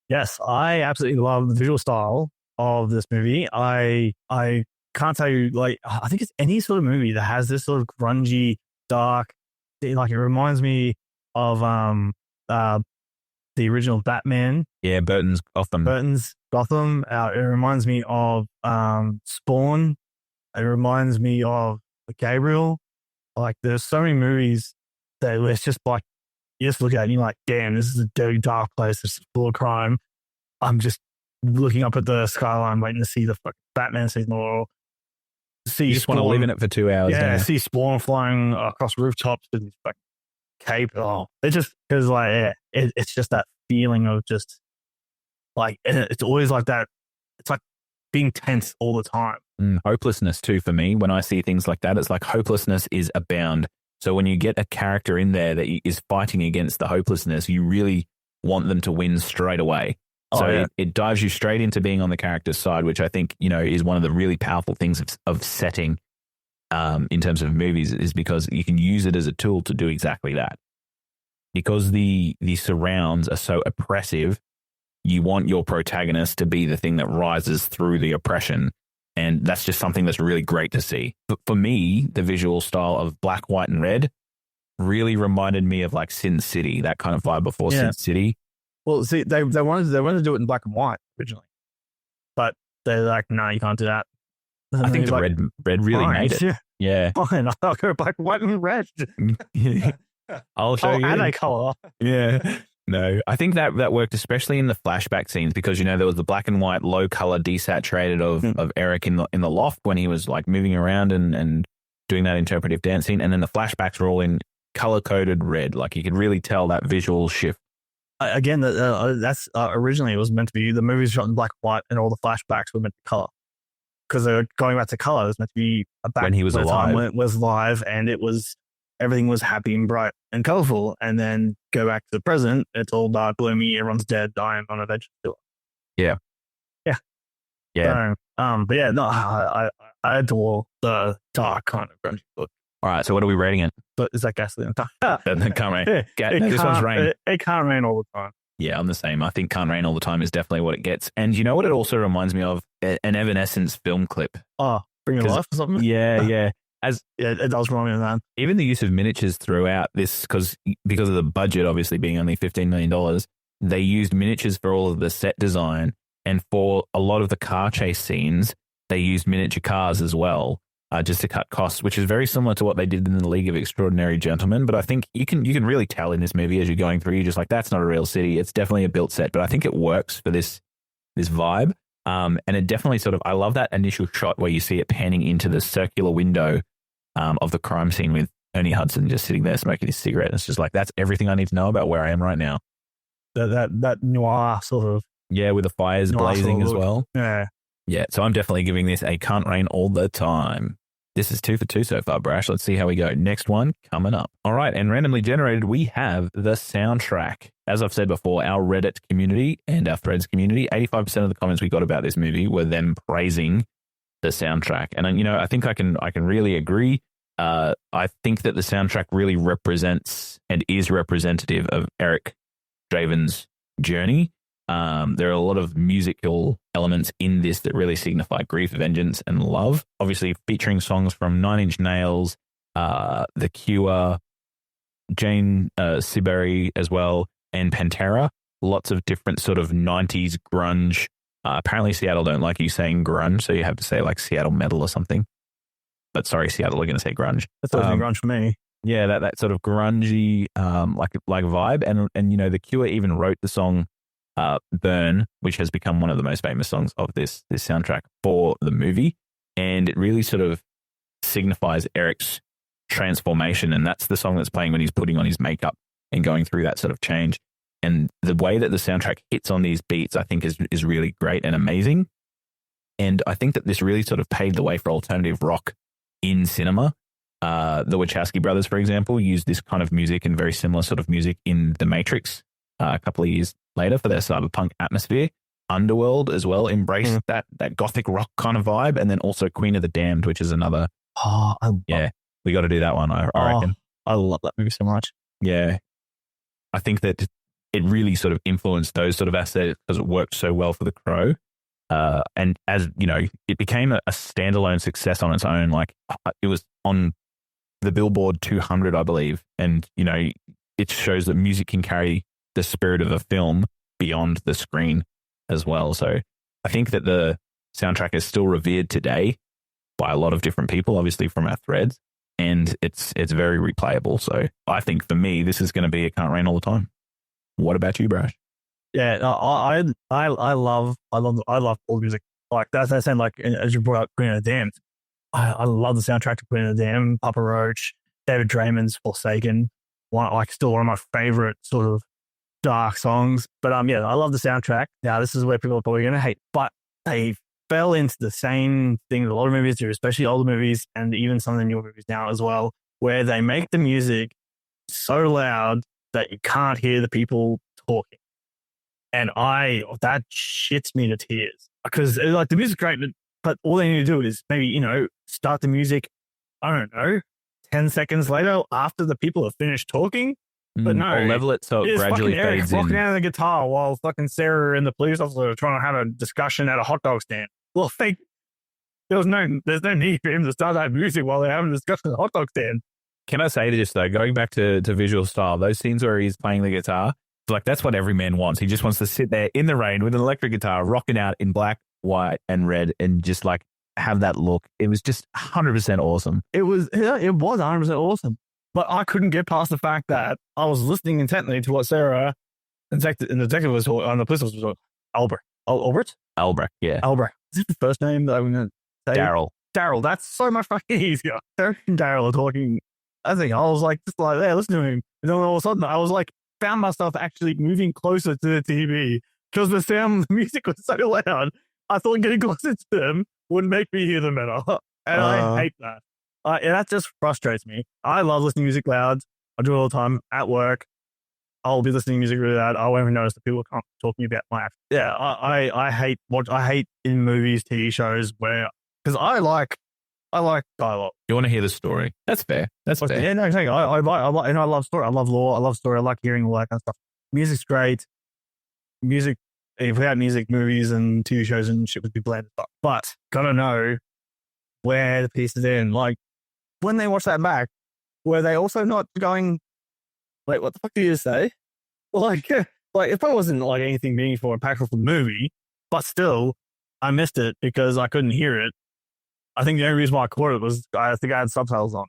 Yes, I absolutely love the visual style of this movie. I can't tell you, I think it's any sort of movie that has this sort of grungy, dark, it reminds me of the the original Batman. Yeah, Burton's Gotham. It reminds me of Spawn. It reminds me of Gabriel. Like, there's so many movies that it's just like, you just look at it and you're like, damn, this is a dirty, dark place. It's full of crime. I'm just looking up at the skyline, waiting to see the fucking Batman season, or see You just want to live in it for 2 hours. Yeah, don't you? see Spawn flying across rooftops with his fucking cape. Oh, it's just because it's just that feeling of just like, it's always like that. It's like being tense all the time. Hopelessness too for me. When I see things like that, it's like hopelessness is abound. So when you get a character in there that is fighting against the hopelessness, you really want them to win straight away. So it dives you straight into being on the character's side, which I think, is one of the really powerful things of setting in terms of movies, is because you can use it as a tool to do exactly that. Because the surrounds are so oppressive, you want your protagonist to be the thing that rises through the oppression. And that's just something that's really great to see. But for me, the visual style of black, white, and red really reminded me of like Sin City, that kind of vibe before Sin City. Well, see, they wanted to do it in black and white originally, but they're like, no, you can't do that. And I think the like, red really made it. Yeah. Fine, I'll go black, white, and red. I'll show you. And a color. Yeah. No, I think that worked especially in the flashback scenes, because there was the black and white, low color, desaturated of Eric in the loft when he was like moving around and doing that interpretive dance scene, and then the flashbacks were all in color coded red. Like, you could really tell that visual shift. Again, that's originally it was meant to be, the movie was shot in black and white, and all the flashbacks were meant to color, because they were going back to color. It was meant to be back when he was alive. When it was live, and everything was happy and bright and colorful, and then go back to the present, it's all dark, gloomy, everyone's dead, dying on a vegetable. Yeah. So, but yeah, no, I adore the dark kind of grungy look. All right, so what are we rating it? But is that gasoline? It can't rain. This one's rain. It can't rain all the time. Yeah, I'm the same. I think Can't Rain All the Time is definitely what it gets. And you know what it also reminds me of? An Evanescence film clip. Oh, Bring It Life or something? Yeah. It does remind me of that. Even the use of miniatures throughout this, because of the budget obviously being only $15 million, they used miniatures for all of the set design, and for a lot of the car chase scenes, they used miniature cars as well, just to cut costs, which is very similar to what they did in the League of Extraordinary Gentlemen. But I think you can really tell in this movie as you're going through, you're just like, that's not a real city. It's definitely a built set, but I think it works for this vibe. And it definitely I love that initial shot where you see it panning into the circular window of the crime scene with Ernie Hudson just sitting there smoking his cigarette. And it's just like, that's everything I need to know about where I am right now. That noir sort of. Yeah, with the fires blazing as well. Yeah. Yeah, so I'm definitely giving this a Can't Rain All the Time. This is 2 for 2 so far, Brash. Let's see how we go. Next one coming up. All right, and randomly generated, we have the soundtrack. As I've said before, our Reddit community and our Threads community, 85% of the comments we got about this movie were them praising the soundtrack. And, I think I can really agree. I think that the soundtrack really represents and is representative of Eric Draven's journey. There are a lot of musical elements in this that really signify grief, vengeance, and love. Obviously, featuring songs from Nine Inch Nails, The Cure, Jane Siberry as well, and Pantera. Lots of different sort of 90s grunge. Apparently, Seattle don't like you saying grunge, so you have to say like Seattle metal or something. But sorry, Seattle are going to say grunge. That's always grunge for me. Yeah, that sort of grungy like vibe, and The Cure even wrote the song Burn, which has become one of the most famous songs of this soundtrack for the movie, and it really sort of signifies Eric's transformation, and that's the song that's playing when he's putting on his makeup and going through that sort of change. And the way that the soundtrack hits on these beats, I think, is really great and amazing. And I think that this really sort of paved the way for alternative rock in cinema. The Wachowski brothers, for example, used this kind of music and very similar sort of music in The Matrix a couple of years later for their cyberpunk atmosphere. Underworld as well embraced that gothic rock kind of vibe, and then also Queen of the Damned, which is another. We got to do that one. I reckon. I love that movie so much. Yeah, I think that it really sort of influenced those sort of assets because it worked so well for The Crow. And as you know, it became a standalone success on its own. Like, it was on the Billboard 200, I believe, and it shows that music can carry the spirit of a film beyond the screen as well. So I think that the soundtrack is still revered today by a lot of different people, obviously from our threads, and it's very replayable. So I think for me, this is going to be a Can't Rain all the time. What about you, Brash? Yeah, I love all music. Like that's saying, like as you brought up Queen of the Damned, I love the soundtrack to Queen of the Damned, Papa Roach, David Draymond's Forsaken, still one of my favorite sort of dark songs. But yeah, I love the soundtrack. Now this is where people are probably going to hate, but they fell into the same thing that a lot of movies do, especially older movies and even some of the newer movies now as well, where they make the music so loud that you can't hear the people talking. And that shits me to tears because like the music's great, but all they need to do is maybe, start the music, I don't know, 10 seconds later after the people have finished talking. But no, or level it so it gradually fades in. Rocking out the guitar while fucking Sarah and the police officer are trying to have a discussion at a hot dog stand. Well, there's no need for him to start that music while they're having a discussion at a hot dog stand. Can I say this though, going back to visual style, those scenes where he's playing the guitar, like that's what every man wants. He just wants to sit there in the rain with an electric guitar, rocking out in black, white, and red, and just like have that look. It was just 100% awesome. It was 100% awesome. But I couldn't get past the fact that I was listening intently to what Sarah and the detective was on the police officer was Albrecht. Albrecht, yeah. Albrecht. Is it the first name that I'm going to say? Daryl. That's so much fucking easier. Sarah and Daryl are talking. I think I was like, just like, hey, listen to him. And then all of a sudden, I was like, found myself actually moving closer to the TV because the music was so loud. I thought getting closer to them would make me hear them better. And I hate that. And that just frustrates me. I love listening to music loud. I do it all the time at work. I'll be listening to music really loud. I won't even notice that people are talking about my act. Yeah, I hate in movies, TV shows because I like dialogue. You want to hear the story? That's fair. That's fair. Yeah, no, exactly. I love story. I love lore. I love story. I like hearing all that kind of stuff. Music's great. Music, without music, movies and TV shows and shit would be bland as fuck. But gotta know where the pieces end. Like when they watch that back, were they also not going, wait, what the fuck do you say? Like it probably wasn't like anything meaningful or impactful for the movie, but still, I missed it because I couldn't hear it. I think the only reason why I caught it was I think I had subtitles on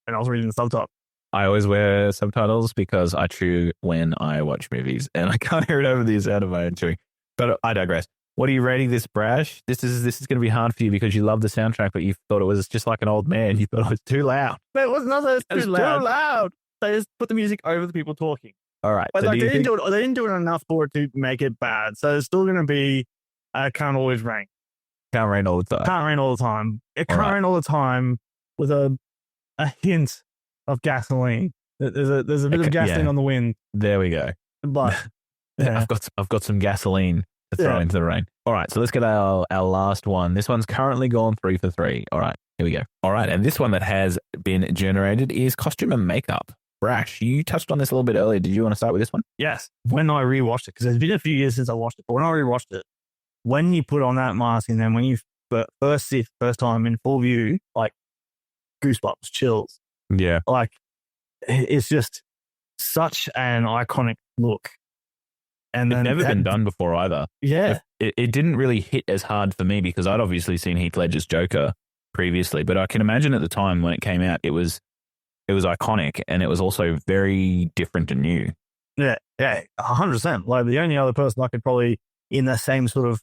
and I was reading the subtitles. I always wear subtitles because I chew when I watch movies and I can't hear it over the sound of my own chewing. But I digress. What are you rating this, Brash? This is going to be hard for you because you love the soundtrack, but you thought it was just like an old man. You thought it was too loud. But it was not that it's too loud. They just put the music over the people talking. All right. But so they didn't do it enough for it to make it bad. So it's still going to be can't always rain. Can't rain all the time. Can't rain all the time. It can't rain all the time with a hint of gasoline. There's a bit of gasoline on the wind. There we go. But yeah. I've got some gasoline to throw into the rain. All right, so let's get our last one. This one's currently gone 3 for 3. All right, here we go. All right, and this one that has been generated is costume and makeup. Brash, you touched on this a little bit earlier. Did you want to start with this one? Yes. When I rewatched it, because it's been a few years since I watched it, but when I rewatched it, when you put on that mask and then when you first see it first time in full view, like goosebumps, chills. Yeah. Like it's just such an iconic look. And it's never been done before either. Yeah. It didn't really hit as hard for me because I'd obviously seen Heath Ledger's Joker previously, but I can imagine at the time when it came out, it was iconic and it was also very different and new. Yeah, 100%. Like the only other person I could probably in the same sort of,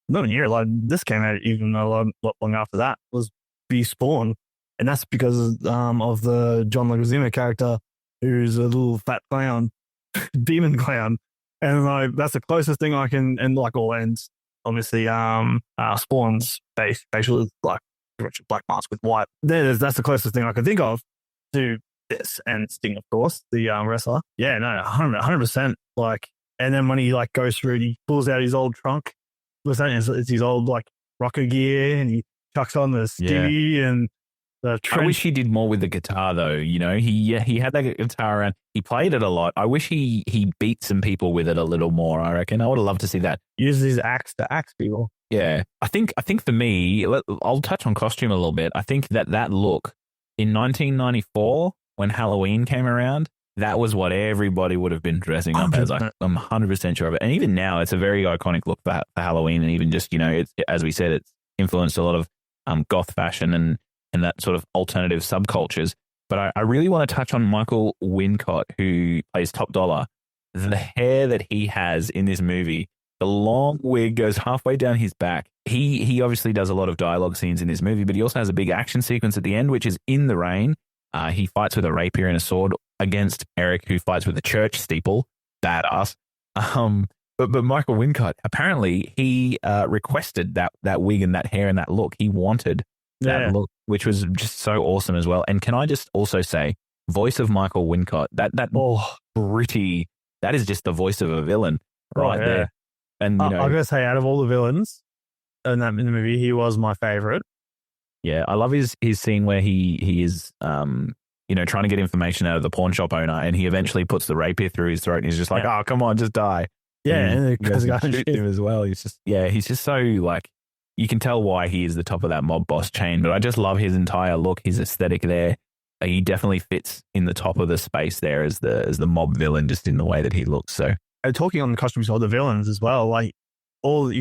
not a year, like this came out even a lot long after that, was be Spawn. And that's because of the John Leguizamo character who's a little fat clown, demon clown. And like that's the closest thing I can, and like all ends, obviously, Spawn's facial like black mask with white. That's the closest thing I could think of to this, and Sting, of course, the wrestler. Yeah, no, 100%. Like, and then when he like goes through, he pulls out his old trunk. It's his old like rocker gear, and he chucks on the skivvy and the trench. I wish he did more with the guitar, though. You know, he had that guitar around. He played it a lot. I wish he beat some people with it a little more. I reckon I would have loved to see that. Uses his axe to axe people. Yeah, I think for me, I'll touch on costume a little bit. I think that look in 1994 when Halloween came around, that was what everybody would have been dressing up as. I'm 100% sure of it. And even now, it's a very iconic look for Halloween. And even just, it's, as we said, it's influenced a lot of goth fashion and that sort of alternative subcultures. But I really want to touch on Michael Wincott, who plays Top Dollar. The hair that he has in this movie, the long wig goes halfway down his back. He obviously does a lot of dialogue scenes in this movie, but he also has a big action sequence at the end, which is in the rain. He fights with a rapier and a sword against Eric, who fights with a church steeple. Badass. But Michael Wincott, apparently he requested that wig and that hair and that look. He wanted that look, which was just so awesome as well. And can I just also say, voice of Michael Wincott, that gritty, that is just the voice of a villain there. And I'm going to say, out of all the villains in the movie, he was my favorite. Yeah, I love his scene where he is, trying to get information out of the pawn shop owner, and he eventually puts the rapier through his throat, and he's just like, "Oh, come on, just die." Yeah, and because he shoots him as well. He's just so like, you can tell why he is the top of that mob boss chain. But I just love his entire look, his aesthetic there. He definitely fits in the top of the space there as the mob villain, just in the way that he looks. So, and talking on the costumes of the villains as well, like all of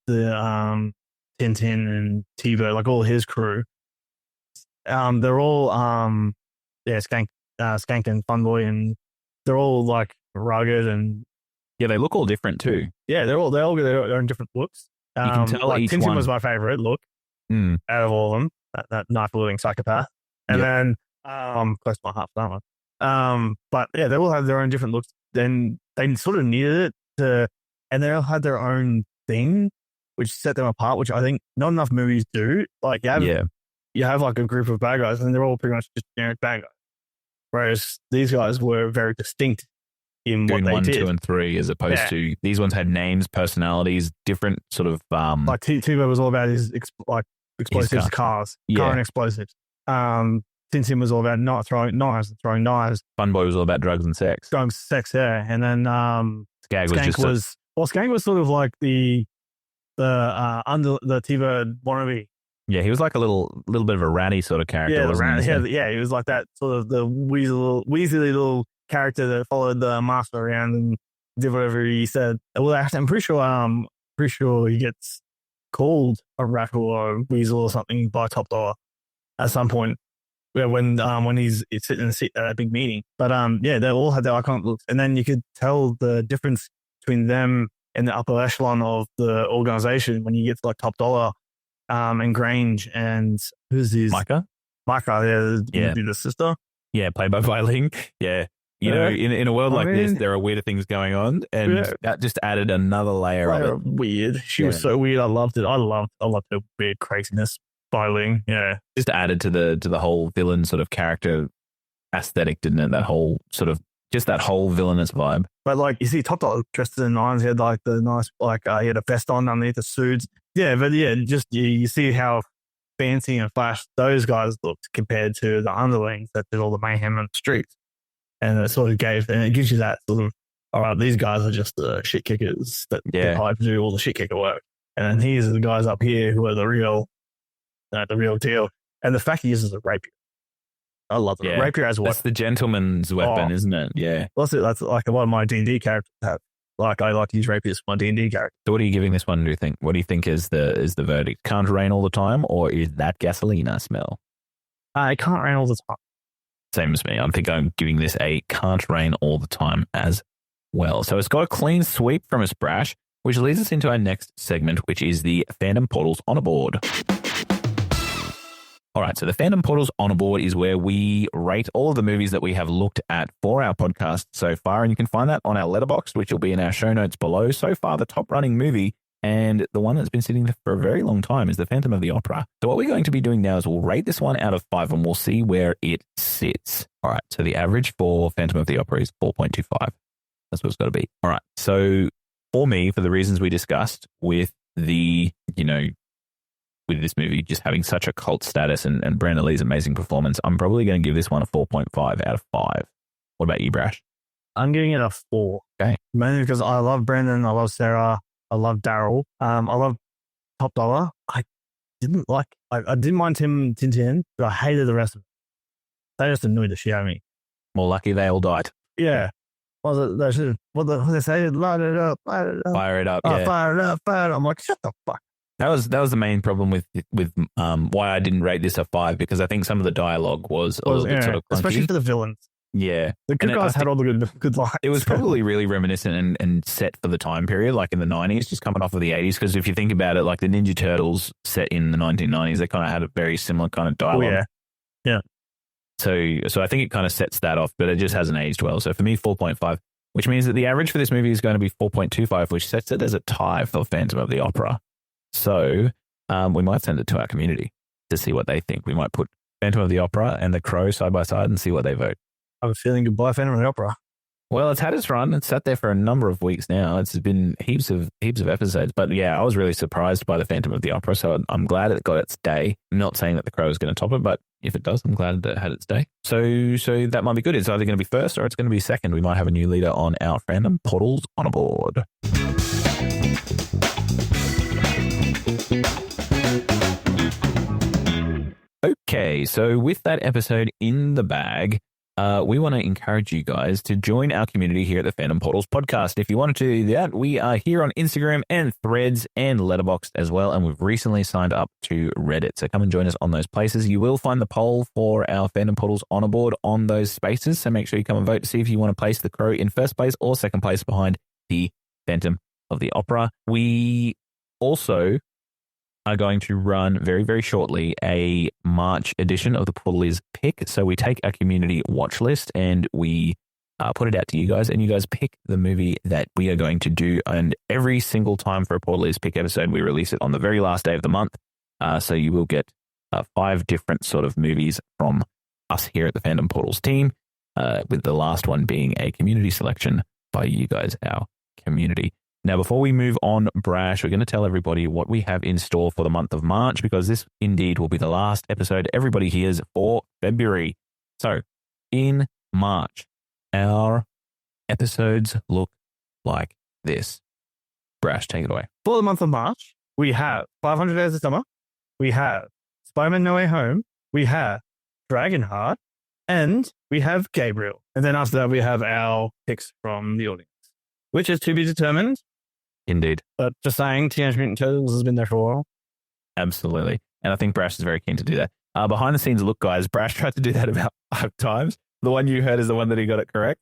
the Tintin and T-Bird, like all his crew, they're all Skank and Funboy, and they're all like rugged and they look all different too. Yeah, they all got their own different looks. You can tell like each Tintin one was my favorite look out of all of them. That knife-wielding psychopath, and then close to my heart for that one. But yeah, they all have their own different looks. Then they sort of needed it to, and they all had their own thing, which set them apart, which I think not enough movies do. Like you have like a group of bad guys, and they're all pretty much just generic bad guys. Whereas these guys were very distinct in what they 1, did. 2, and 3, as opposed to these ones had names, personalities, different sort of. Like T-Bird was all about his explosives, cars, car and explosives. Tintin was all about not throwing knives. Funboy was all about drugs and sex. And then Skank was sort of like the T-Bird wannabe. Yeah, he was like a little bit of a ratty sort of character. He was like that sort of the wheezy little character that followed the master around and did whatever he said. Well, I'm pretty sure he gets called a rat or a weasel or something by Top Dollar at some point. When he's sitting in a seat at a big meeting. But they all had their iconic looks, and then you could tell the difference between them and the upper echelon of the organization when you get to like Top Dollar, and Grange, and who's his Micah, the sister, played by Viling. In a world like this, there are weirder things going on, and that just added another layer of it. Weird. She was so weird. I loved it. I loved her weird craziness. Filing, just added to the whole villain sort of character aesthetic, didn't it? That whole sort of that whole villainous vibe. But like you see, Top Dollar dressed in nines. He had like the nice he had a vest on underneath the suits. You see how fancy and flash those guys looked compared to the underlings that did all the mayhem in the streets, and it gives you that sort of, all right, these guys are just the shit kickers that get hired to do all the shit kicker work, and then here's the guys up here who are the real deal. And the fact he uses a rapier, I love it. Rapier as well. That's the gentleman's weapon, isn't it? Yeah. That's like a lot of my D&D characters have. Like, I like to use rapiers for my D&D character. So what are you giving this one, do you think? What do you think is the verdict? Can't rain all the time, or is that gasolina smell? It can't rain all the time. Same as me. I think I'm giving this a can't rain all the time as well. So it's got a clean sweep from us, Brash, which leads us into our next segment, which is the Fandom Portals Honour Board. All right, so the Fandom Portals Honour Board is where we rate all of the movies that we have looked at for our podcast so far, and you can find that on our letterbox, which will be in our show notes below. So far, the top-running movie and the one that's been sitting there for a very long time is The Phantom of the Opera. So what we're going to be doing now is we'll rate this one out of 5, and we'll see where it sits. All right, so the average for Phantom of the Opera is 4.25. That's what it's got to be. All right, so for me, for the reasons we discussed with the, with this movie just having such a cult status and Brandon Lee's amazing performance, I'm probably going to give this one a 4.5 out of 5. What about you, Brash? I'm giving it a 4. Okay. Mainly because I love Brandon, I love Sarah, I love Daryl, I love Top Dollar. I didn't mind Tintin, but I hated the rest of it. They just annoyed the shit out of me. More lucky they all died. Yeah. What they say? Light it up, light it up. Fire it up. Oh, Yeah. fire it up, fire it up. I'm like, shut the fuck. That was the main problem with why I didn't rate this a 5, because I think some of the dialogue was a little bit sort of clunky. Especially for the villains. Yeah. The good guys had all the good lines. It was probably really reminiscent and set for the time period, like in the 90s, just coming off of the 80s. Because if you think about it, like the Ninja Turtles set in the 1990s, they kind of had a very similar kind of dialogue. Oh, yeah. Yeah. So I think it kind of sets that off, but it just hasn't aged well. So for me, 4.5, which means that the average for this movie is going to be 4.25, which sets it as a tie for Phantom of the Opera. So we might send it to our community to see what they think. We might put Phantom of the Opera and The Crow side by side and see what they vote. I have a feeling goodbye, Phantom of the Opera. Well, it's had its run. It's sat there for a number of weeks now. It's been heaps of episodes. But yeah, I was really surprised by the Phantom of the Opera. So I'm glad it got its day. I'm not saying that The Crow is going to top it, but if it does, I'm glad that it had its day. So that might be good. It's either going to be first or it's going to be second. We might have a new leader on our Fandom Portals Honour Board. Okay, so with that episode in the bag, we want to encourage you guys to join our community here at the Fandom Portals Podcast. If you want to do that, we are here on Instagram and Threads and Letterboxd as well, and we've recently signed up to Reddit. So come and join us on those places. You will find the poll for our Fandom Portals Honour Board on those spaces, so make sure you come and vote to see if you want to place The Crow in first place or second place behind the Phantom of the Opera. We also are going to run very, very shortly a March edition of the Portaleers Pick. So we take our community watch list and we put it out to you guys, and you guys pick the movie that we are going to do. And every single time for a Portaleers Pick episode, we release it on the very last day of the month. So you will get 5 different sort of movies from us here at the Fandom Portals team, with the last one being a community selection by you guys, our community. Now, before we move on, Brash, we're going to tell everybody what we have in store for the month of March, because this indeed will be the last episode everybody hears for February. So, in March, our episodes look like this. Brash, take it away. For the month of March, we have 500 Days of Summer, we have Spider-Man No Way Home, we have Dragonheart, and we have Gabriel. And then after that, we have our picks from the audience, which is to be determined. Indeed. But just saying, Teenage Mutant Turtles has been there for a while. Absolutely. And I think Brash is very keen to do that. Behind the scenes look, guys, Brash tried to do that about 5 times. The one you heard is the one that he got it correct.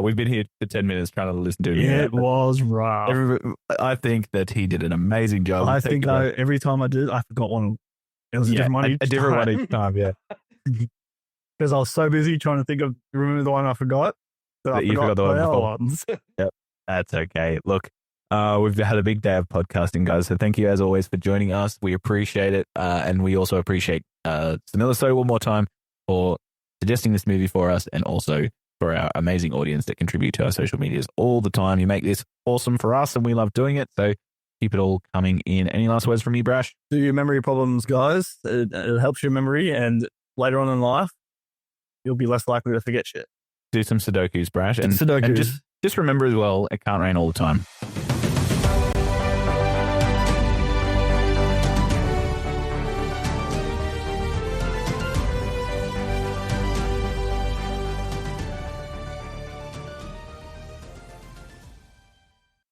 We've been here for 10 minutes trying to listen to him. It was rough. I think that he did an amazing job. I think every time I did, I forgot one. It was a different one each time. A different one each time, yeah. Because I was so busy trying to remember the one I forgot. That you forgot the one before. Ones. Yep. That's okay. Look, we've had a big day of podcasting, guys. So thank you, as always, for joining us. We appreciate it. And we also appreciate Samila So one more time for suggesting this movie for us, and also for our amazing audience that contribute to our social medias all the time. You make this awesome for us, and we love doing it. So keep it all coming in. Any last words from you, Brash? Do your memory problems, guys. It helps your memory, and later on in life, you'll be less likely to forget shit. Do some Sudokus, Brash. And Sudokus. And just remember as well, it can't rain all the time.